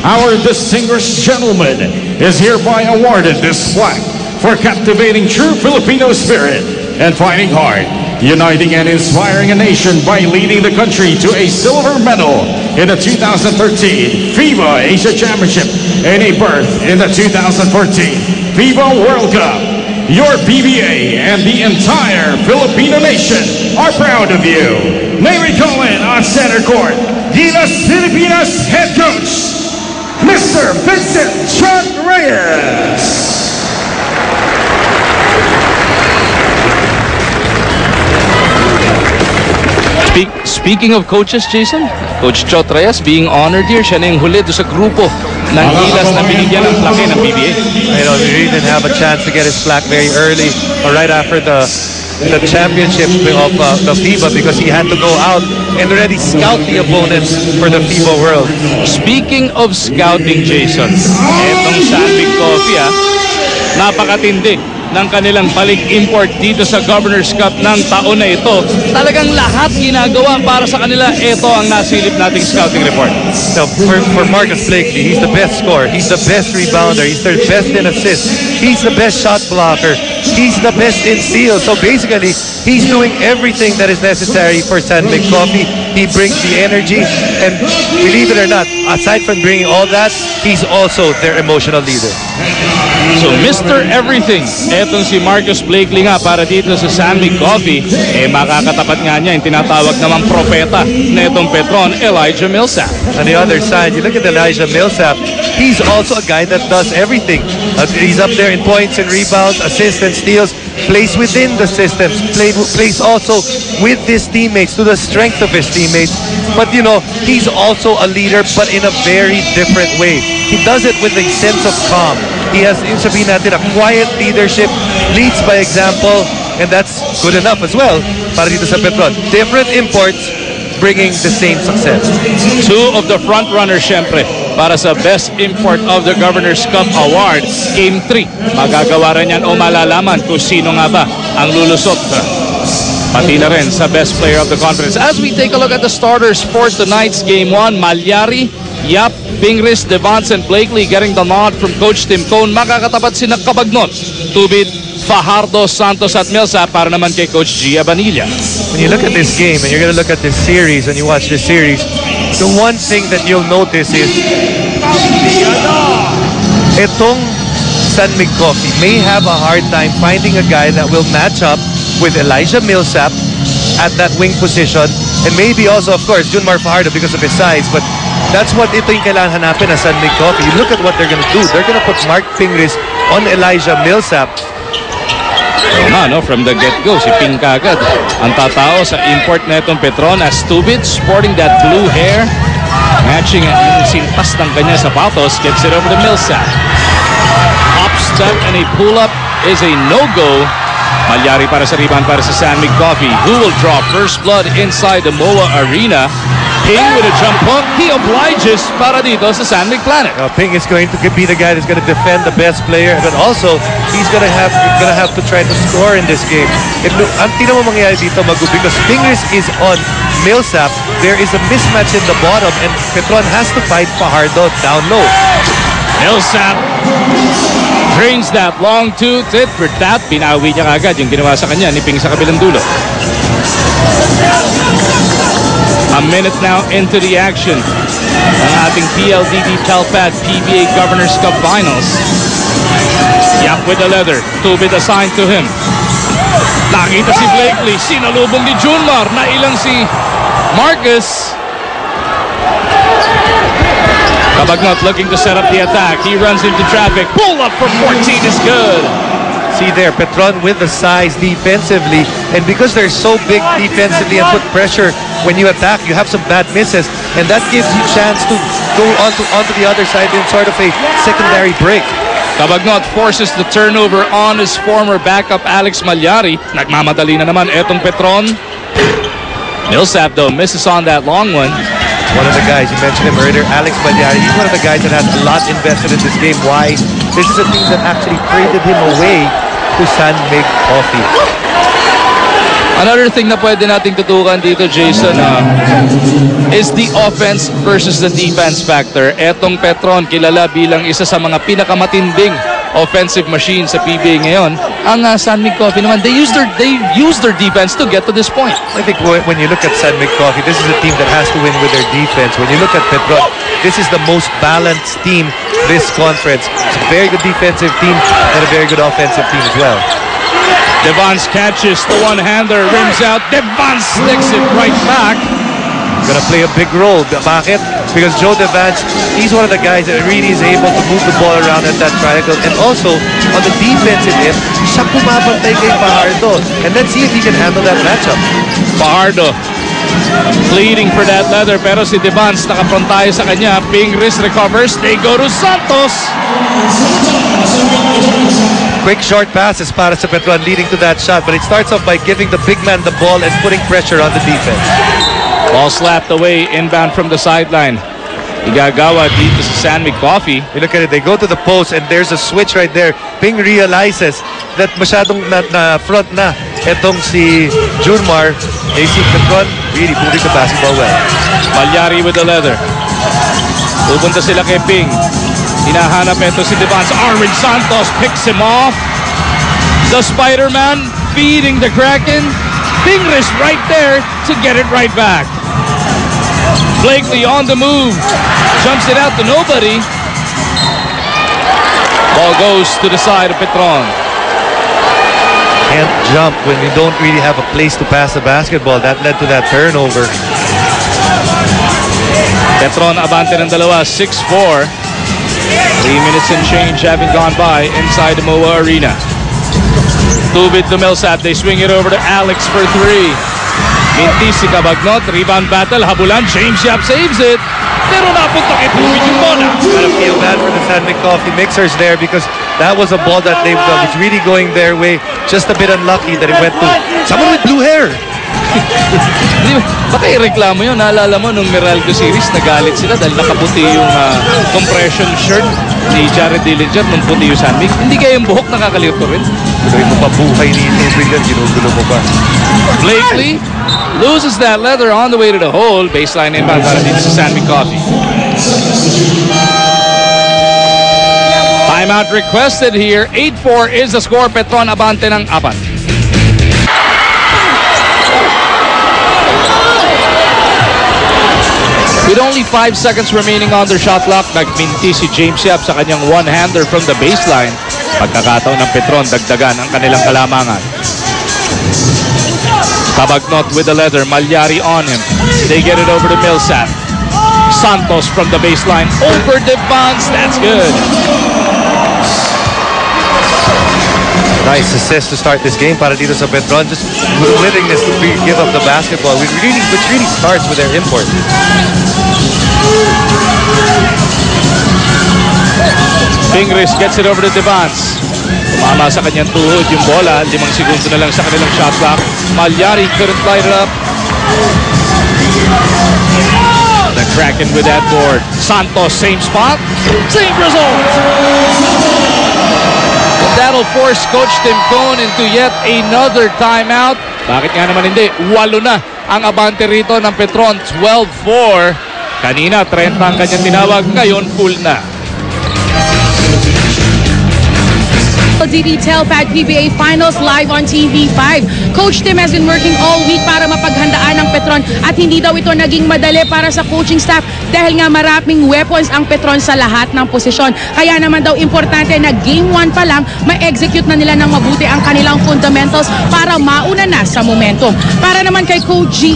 our distinguished gentleman is hereby awarded this plaque for captivating true Filipino spirit and fighting hard, uniting and inspiring a nation by leading the country to a silver medal in the 2013 FIBA Asia Championship and a berth in the 2014 FIBA World Cup. Your PBA and the entire Filipino nation are proud of you. May we call in on center court, Gilas Filipinas head coach, Mr. Vincent Chuck Reyes. Speaking of coaches, Jason, Coach Chot Reyes being honored here. Siya na yung huli doon sa grupo ng Gilas na binigyan ng plaque ng PBA. You know, he really didn't have a chance to get his plaque very early or right after the championship of the FIBA because he had to go out and already scout the opponents for the FIBA World. Speaking of scouting, Jason, etong Sanvic Coffee, napakatindi ng kanilang balik import dito sa Governor's Cup ng taon na ito. Talagang lahat ginagawa para sa kanila. Ito ang nasilip nating scouting report. So for Marcus Blakely, he's the best scorer. He's the best rebounder. He's the best in assists. He's the best shot blocker. He's the best in steals. So basically, he's doing everything that is necessary for Sanvic Coffee. He brings the energy, and believe it or not, aside from bringing all that, he's also their emotional leader. So Mr. Everything, etong si Marcus Blakely nga para dito sa Sanvic Coffee, makakatapat nga niya yung tinatawag namang propeta na itong Petron, Elijah Millsap. On the other side, you look at Elijah Millsap, he's also a guy that does everything. He's up there in points and rebounds, assists and steals, plays within the systems, plays also with his teammates, to the strength of his teammates. But you know, he's also a leader, but in a very different way. He does it with a sense of calm. He has, sabihin natin, a quiet leadership, leads by example, and that's good enough as well para dito sa Petron. Different imports bringing the same success. Two of the front runners, syempre, para sa Best Import of the Governor's Cup Award, Game 3. Magagawa rin yan o malalaman kung sino nga ba ang lulusot. Pati na rin sa Best Player of the Conference. As we take a look at the starters for tonight's Game 1, Malyari, Yap, Pingris, Devance, and Blakely getting the nod from Coach Tim Cone. Makakatapat sina Cabagnot, Tubid, Fajardo, Santos at Millsap para naman kay Coach Gia Banilla. When you look at this game and you're going to look at this series and you watch this series, the one thing that you'll notice is itong Sanvic Coffee may have a hard time finding a guy that will match up with Elijah Millsap at that wing position, and maybe also, of course, Junmar Fajardo because of his size, but that's what ito yung kailangan hanapin na Sanvic Coffee. You look at what they're going to do. They're going to put Mark Pingris on Elijah Millsap. No, from the get-go, si Ping kagad ang tatao sa import na itong Petron as Tubid, sporting that blue hair, matching yung sintas ng kanya sapatos, gets it over to Millsap. Hop step and a pull-up is a no-go. Malyari para sa rebound para sa Sanvic Coffee, who will draw first blood inside the MOA Arena. Ping with a jump hook, he obliges para dito sa Sanvic Planet. Ping is going to be the guy that's going to defend the best player, but also he's going to have to try to score in this game. Ang tino mo mangyayari dito, Magu, because Pingris is on Millsap, there is a mismatch in the bottom, and Petron has to fight Fajardo down low. Millsap drains that long two. Tit for that. Binawi niya agad yung ginawa sa kanya ni Ping sa kabilang dulo. A minute now into the action ng ating PLDT Telpad PBA Governor's Cup Finals. Yap with the leather. Tubid assigned to him. Nakita si Blakely. Sinalubong ni Junmar. Nailang si Marcus. Cabagnot looking to set up the attack. He runs into traffic. Pull up from 14 is good. See there, Petron with the size defensively, and because they're so big defensively and put pressure when you attack, you have some bad misses, and that gives you a chance to go onto the other side in sort of a secondary break. Cabagnot forces the turnover on his former backup Alex Malyari. Nagmamadali na naman etong Petron. Millsap though misses on that long one. One of the guys, you mentioned him earlier, Alex Malyari, he's one of the guys that has a lot invested in this game. Why? This is a team that actually traded him away to Sanvic Coffee. Another thing na pwede nating tutukan dito, Jason, is the offense versus the defense factor. Etong Petron, kilala bilang isa sa mga pinakamatinding offensive machine sa PBA ngayon. Ang San Mig Coffee naman, they use their defense to get to this point. I think when you look at San Mig Coffee, this is a team that has to win with their defense. When you look at Petron, this is the most balanced team this conference. It's a very good defensive team and a very good offensive team as well. Devance catches the one-hander, rims out. Devance sticks it right back. Gonna play a big role. Bakit? Because Joe Devance, he's one of the guys that really is able to move the ball around at that triangle. And also, on the defensive end, siya pumapantay kay Fajardo. And let's see if he can handle that matchup. Fajardo pleading for that leather, pero si Devance nakaprontahe sa kanya. Pingris recovers. They go to Santos. Quick short passes para sa Petron leading to that shot. But it starts off by giving the big man the ball and putting pressure on the defense. Ball slapped away, inbound from the sideline. Igagawa dito sa San Mig Coffee. You look at it, they go to the post and there's a switch right there. Ping realizes that masyadong na front na etong si Junmar. AC Petron really moving the basketball well. Malyari with the leather. Pupunta sila kay Ping. Hinahanap ito si Devance. Arwin Santos picks him off. The Spider-Man feeding the Kraken. Pingris right there to get it right back. Blakely on the move. Jumps it out to nobody. Ball goes to the side of Petron. Can't jump when you don't really have a place to pass the basketball. That led to that turnover. Petron abante ng dalawa, 6-4. 3 minutes and change having gone by inside the MOA Arena. Tubit to Millsap. They swing it over to Alex for 3. Mintis si Cabagnot. Rebound battle. Habulan. James Yap saves it. Pero napunta kay Tubit yung bola. Gotta feel bad for the San Mig Coffee mixers there because that was a ball that was really going their way. Just a bit unlucky that it went to someone with blue hair. Baka ireklamo yun. Naalala mo nung Meralco series, nagalit sila dahil nakaputi yung compression shirt ni Jared Dillinger nung puti yung San Mig. Hindi kaya yung buhok nakakalito rin. Tuloy mo pa buhay ni Tubig yan. Ginugulo mo pa. Blakely loses that leather on the way to the hole. Baseline inbound para dito sa San Mig Coffee. Timeout requested here. 8-4 is the score. Petron abante ng 4. With only 5 seconds remaining on their shot clock, nagminti si James Yap sa kanyang one-hander from the baseline. Pagkakataon ng Petron, dagdagan ang kanilang kalamangan. Cabagnot with the leather, Malyari on him. They get it over to Millsap. Santos from the baseline, over Devance, that's good. Nice assist to start this game para dito sa Petron. Just willingness to give up the basketball, which really starts with their import. Pingris gets it over to Devance. Tumama sa kanyang tuhod yung bola. 5 segundo na lang sa kanilang shot clock. Malyari couldn't light it up. The Kraken with that board. Santos, same spot, same result. And that'll force Coach Tim Cohn into yet another timeout. Bakit nga naman hindi? 8 na ang abante rito ng Petron. 12-4. Kanina, 30 ang kanyang tinawag. Ngayon, full na. DD Telpad PBA Finals live on TV5. Coach Tim has been working all week para mapaghandaan ng Petron at hindi daw ito naging madali para sa coaching staff dahil nga maraming weapons ang Petron sa lahat ng posisyon. Kaya naman daw importante na Game 1 pa lang ma-execute na nila ng mabuti ang kanilang fundamentals para mauna na sa momentum. Para naman kay Coach G,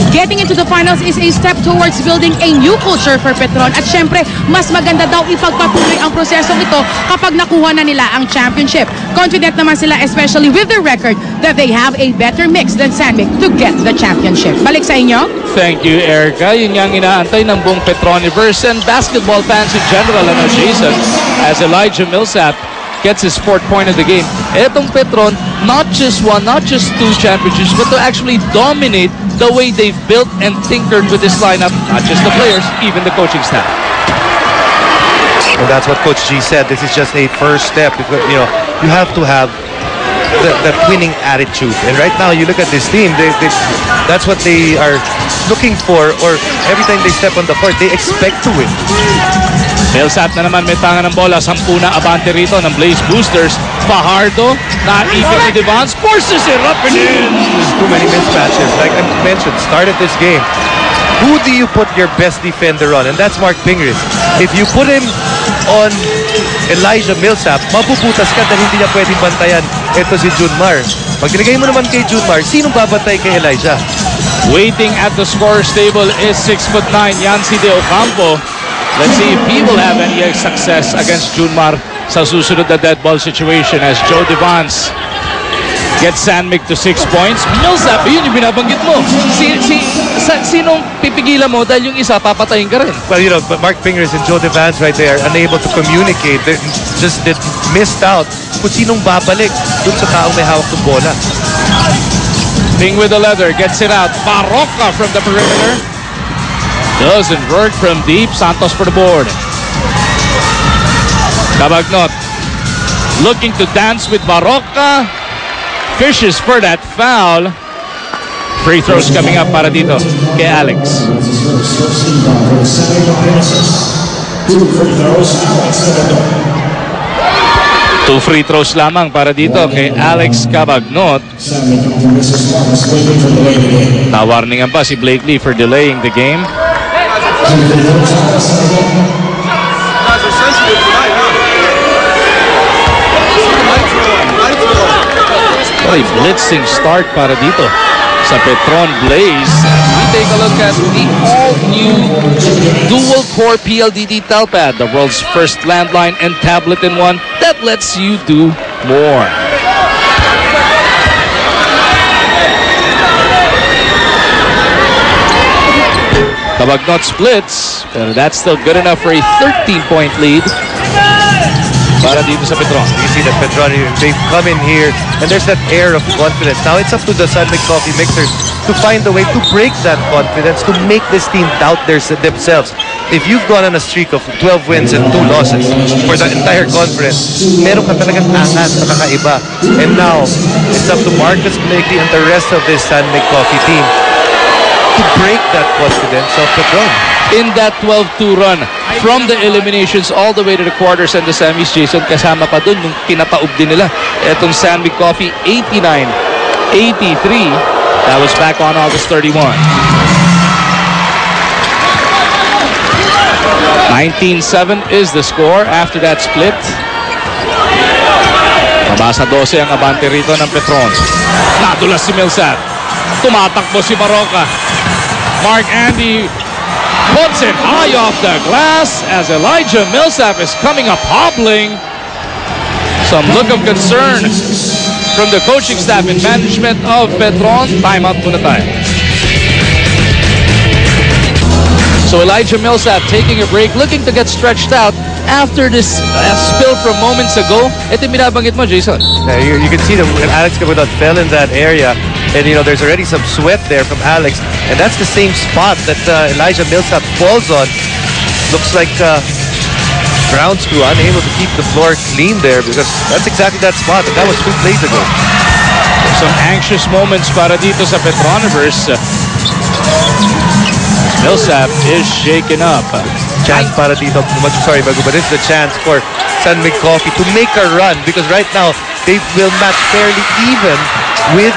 getting into the finals is a step towards building a new culture for Petron at syempre mas maganda daw ipagpatuloy ang prosesong ito kapag nakuha na nila ang championship. Confident naman sila especially with their record that they have a better mix than San Mig to get the championship. Balik sa inyo. Thank you, Erica. Yun nga ang inaantay ng buong Petroniverse and basketball fans in general, Jason, as Elijah Millsap gets his 4th point of the game. Etong Petron, not just 1, not just 2 championships, but to actually dominate the way they've built and tinkered with this lineup, not just the players, even the coaching staff. And that's what Coach G said. This is just a first step. You know, you have to have that winning attitude. And right now, you look at this team, that's what they are looking for, or every time they step on the court, they expect to win. Millsap na naman may tanga ng bola. 10 na abante rito ng Blaze Boosters. Fajardo, naipit ni Devance, forces it up and in. There's too many mismatches. Like I mentioned, started this game. Who do you put your best defender on? And that's Mark Pingris. If you put him on Elijah Millsap, mapuputas ka dahil hindi niya pwedeng bantayan. Ito si Junmar. Pag nilagay mo naman kay Junmar, sinong babantay kay Elijah? Waiting at the scorer's table is 6'9" Yancy De Ocampo. Let's see if he will have any success against Junmar sa susunod na dead ball situation as Joe Devance gets Sandmig to 6 points. Millsap, yun yung binabanggit mo. Sinong pipigilan mo dahil yung isa papatayin ka rin? Well, you know, but Mark Pingris and Joe Devance right there unable to communicate. They just missed out kung sinong babalik dun sa taong may hawak ng bola. Ping with the leather, gets it out. Barroca from the perimeter. Doesn't work from deep. Santos for the board. Cabagnot looking to dance with Barroca. Fishes for that foul. Free throws coming up para dito kay Alex. 2 free throws lamang para dito kay Alex Cabagnot. Nawarningan pa si Blakely for delaying the game. Ay, blitzing start para dito sa Petron Blaze. We take a look at the all-new dual-core PLDT Telpad, the world's first landline and tablet in one that lets you do more. Cabagnot splits, pero that's still good enough for a 13-point lead para dito sa Petron. You see that Petron, they've come in here and there's that air of confidence. Now it's up to the Sandmig Coffee Mixers to find a way to break that confidence, to make this team doubt themselves. If you've gone on a streak of 12 wins and 2 losses for the entire conference, meron ka talagang angat na kakaiba. And now, it's up to Marcus Blakely and the rest of this Sandmig Coffee team to break that confidence of Petron. In that 12-2 run, from the eliminations all the way to the quarters and the semis, Jason, kasama pa dun nung kinataob din nila. Etong Sandmig Coffee, 89-83. That was back on August 31. 19-7 is the score after that split. Mabasa 12 ang abante rito ng Petron. Nadulas si Millsap. Tumatakbo si Barroca. Mark Andy puts it high off the glass as Elijah Millsap is coming up hobbling. Some look of concern from the coaching staff and management of Petron. Timeout muna tayo. So Elijah Millsap taking a break, looking to get stretched out after this spill from moments ago. Ito yung binabanggit mo, Jason. You can see that when Alex Cabagnot fell in that area, and you know there's already some sweat there from Alex, and that's the same spot that Elijah Millsap falls on. Looks like ground screw, unable to keep the floor clean there, because that's exactly that spot, and that was 2 plays ago. Some anxious moments para dito sa Petroniverse. Millsap is shaken up. Chance para dito. Sorry, Bagu, but this is a chance for Sandmig Coffee to make a run, because right now they will match fairly even with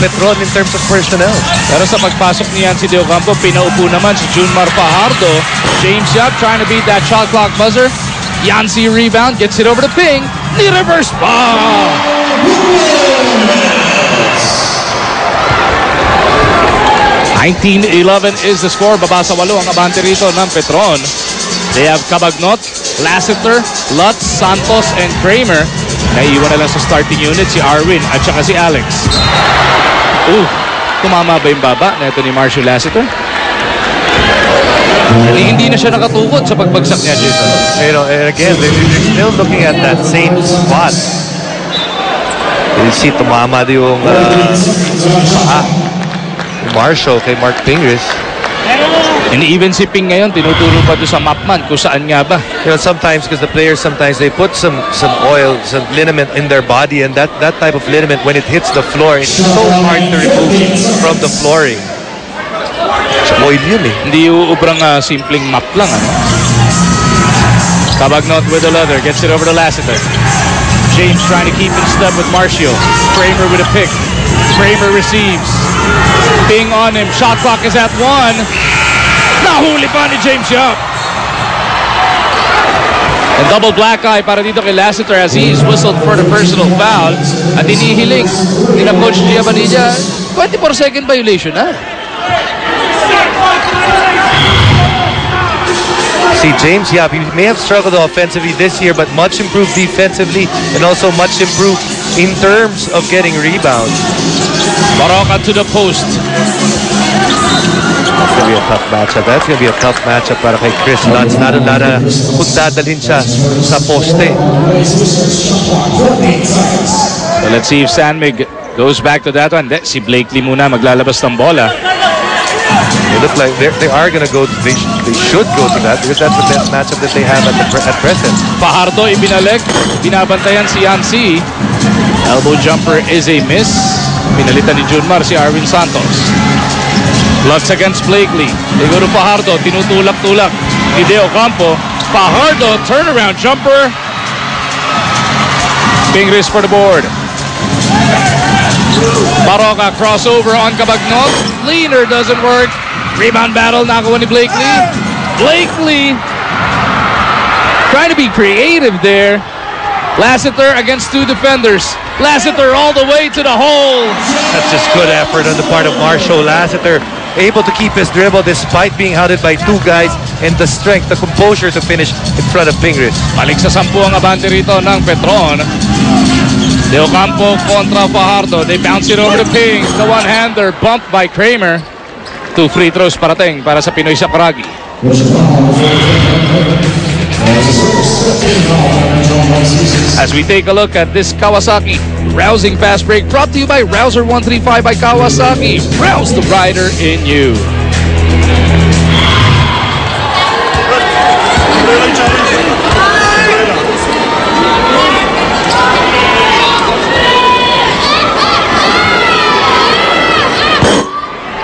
Petron in terms of personnel. Pero sa pagpasok ni Yancy De Ocampo, pinaupo naman si Junmar Fajardo. James Yap trying to beat that shot clock buzzer. Yancy rebound, gets it over to Ping. Ni-reverse ball. 19-11 is the score. Babasa 8 ang abante rito ng Petron. They have Cabagnot, Lassiter, Lutz, Santos, and Kramer. Naiiwan na lang sa starting unit si Arwin at saka si Alex. Tumama ba yung baba na ito ni Marshall Lassiter? Hindi na siya nakatukod sa pagbagsak niya, Jason. You know, and again, they're still looking at that same spot. You see, tumama yung paa. Marshall kay Mark Pingris. And even si Ping ngayon, tinuturo pa doon sa mapman kung saan nga ba. You know, sometimes because the players they put some oil, some liniment in their body, and that type of liniment, when it hits the floor, it's so hard to remove from the flooring. Oil yun eh. Hindi ubrang simpleng map lang. Cabagnot with the leather, gets it over to Lassiter. James trying to keep in step with Marcio. Kramer with a pick. Kramer receives. Ping on him. Shot clock is at 1. Nahuli pa ni James Yap. And double black eye para dito kay Lassiter as he is whistled for the personal foul. At inihiling ni na Coach Giovanilla, 24-second violation na. See, James Yap, he may have struggled offensively this year, but much improved defensively and also much improved in terms of getting rebounds. Baroka to the post. That's going to be a tough matchup. That's going to be a tough matchup para kay Chris Lutz. Lalo kung dadalhin siya sa poste. So let's see if Sanmig goes back to that one. Si Blakely muna maglalabas ng bola. They look like they are going to go. They should go to that because that's the best matchup that they have at present. Fajardo ibinalik. Binabantayan si Yancy. Elbow jumper is a miss. Pinalitan ni Junmar si Arvin Santos. Lutz against Blakely. They go to Fajardo. Tinutulak-tulak ni De Ocampo. Fajardo, turnaround jumper. Fingers for the board. Baroka crossover on Cabagnot. Leaner doesn't work. Rebound battle. Nakakuha ni Blakely. Blakely trying to be creative there. Lassiter against two defenders. Lassiter all the way to the hole. That's just good effort on the part of Marshall. Lassiter able to keep his dribble despite being hounded by two guys, and the strength, the composure to finish in front of Pingris. Balik sa 10 ang abante rito ng Petron. De Ocampo kontra Fajardo. They bounce it over to Ping. The one-hander bumped by Kramer. 2 free throws parating para sa Pinoy Sakuragi. As we take a look at this Kawasaki rousing fast break brought to you by Rouser 135 by Kawasaki. Rouse the rider in you.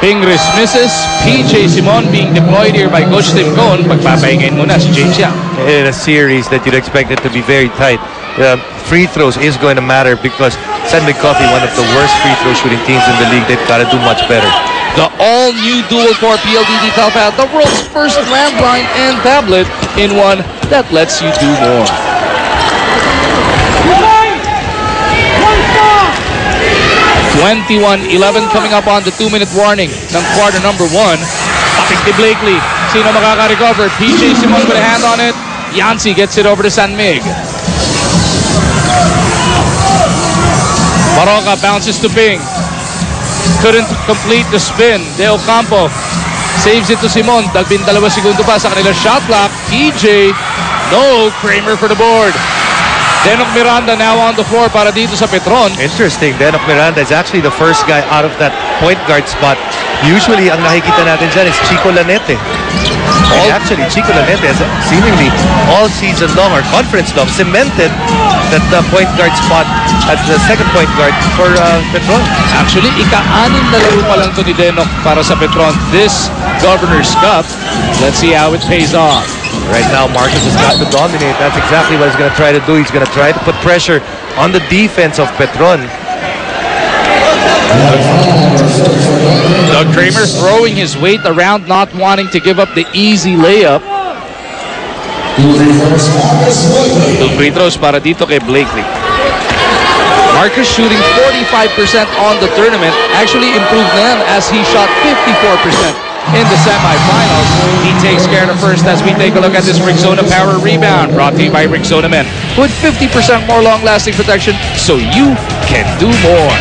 Pingris misses. PJ Simon being deployed here by Coach Tim Cohn. Pagpapahingain muna si James Yap. In a series that you'd expect it to be very tight, free throws is going to matter because Sanmig Coffee, one of the worst free throw shooting teams in the league, they've got to do much better. The all-new dual-core PLDT Talpad, the world's first landline and tablet in one that lets you do more. 21-11 coming up on the 2-minute warning ng quarter number 1. Tapik ni Blakely. Sino makaka-recover? PJ Simon with a hand on it. Yancy gets it over to Sanmig. Baroka bounces to Ping. Couldn't complete the spin. De Ocampo saves it to Simon. Dalbin 2 segundo pa sa kanilang shot clock. PJ, no. Kramer for the board. Denok Miranda now on the floor para dito sa Petron. Interesting. Denok Miranda is actually the first guy out of that point guard spot. Usually, ang nakikita natin dyan is Chico Lanete. And actually, Chico Lanete has seemingly all season long or conference long cemented that point guard spot at the second point guard for Petron. Actually, ika-6 na laro pa lang to ni Denok para sa Petron this Governor's Cup. Let's see how it pays off. Right now, Marcus has got to dominate. That's exactly what he's going to try to do. He's going to try to put pressure on the defense of Petron. Doug Kramer throwing his weight around, not wanting to give up the easy layup. 2 free throws para dito kay Blakely. Marcus shooting 45% on the tournament. Actually improved na yan as he shot 54% in the semifinals. He takes care of first as we take a look at this Rexona Power Rebound brought to you by Rexona Men. With 50% more long-lasting protection so you can do more.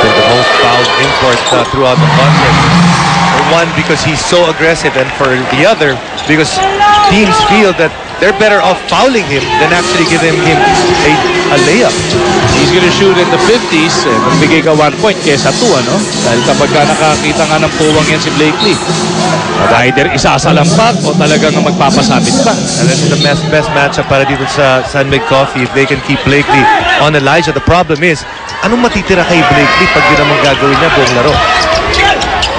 Been the most fouled import throughout the conference. For one, because he's so aggressive, and for the other, because teams feel that they're better off fouling him than actually giving him a layup. He's gonna shoot in the 50s. Magbigay ka 1 point kesa 2, ano? Dahil kapag ka nakakita nga ng puwang yan si Blakely, either isasalampak o talagang magpapasabit pa. And this is the best matchup para dito sa San Mig Coffee if they can keep Blakely on Elijah. The problem is, anong matitira kay Blakely pag yun ang gagawin niya buong laro?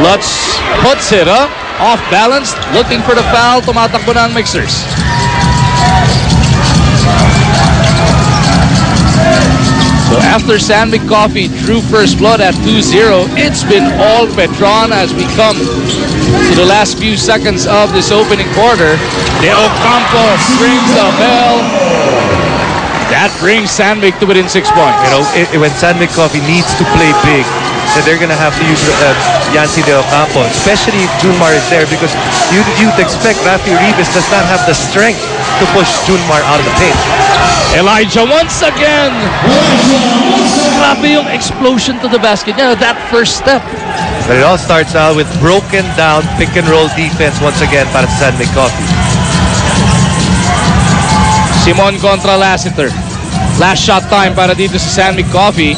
Lutz puts it up. Off balance, looking for the foul. Tumatakbo na ang Mixers. So after San Mig Coffee drew first blood at 2-0, it's been all Petron as we come to the last few seconds of this opening quarter. De Ocampo rings the bell. That brings San Mig to within 6 points. You know, when San Mig Coffee needs to play big, then they're going to have to use Yancy De Ocampo, especially if Junmar is there, because you'd expect Rafi Rivas does not have the strength to push Junmar out of the paint. Elijah once again. Grabe yung explosion to the basket. Yeah, that first step. But it all starts out with broken down pick and roll defense once again para sa San Mig Coffee. Simon contra Lassiter. Last shot time para dito sa San Mig Coffee.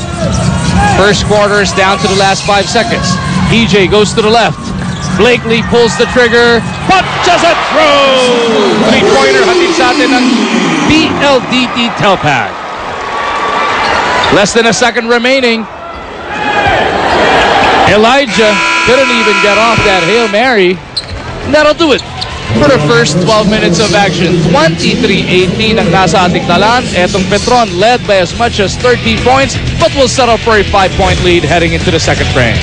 First quarter is down to the last 5 seconds. PJ goes to the left. Blakely pulls the trigger. Punches it through! 3-pointer hatid sa atin ng PLDT Telpag. Less than a second remaining. Elijah couldn't even get off that Hail Mary. And that'll do it for the first 12 minutes of action. 23-18 ang nasa ating talan. Etong Petron led by as much as 30 points, but will settle for a 5-point lead heading into the second frame.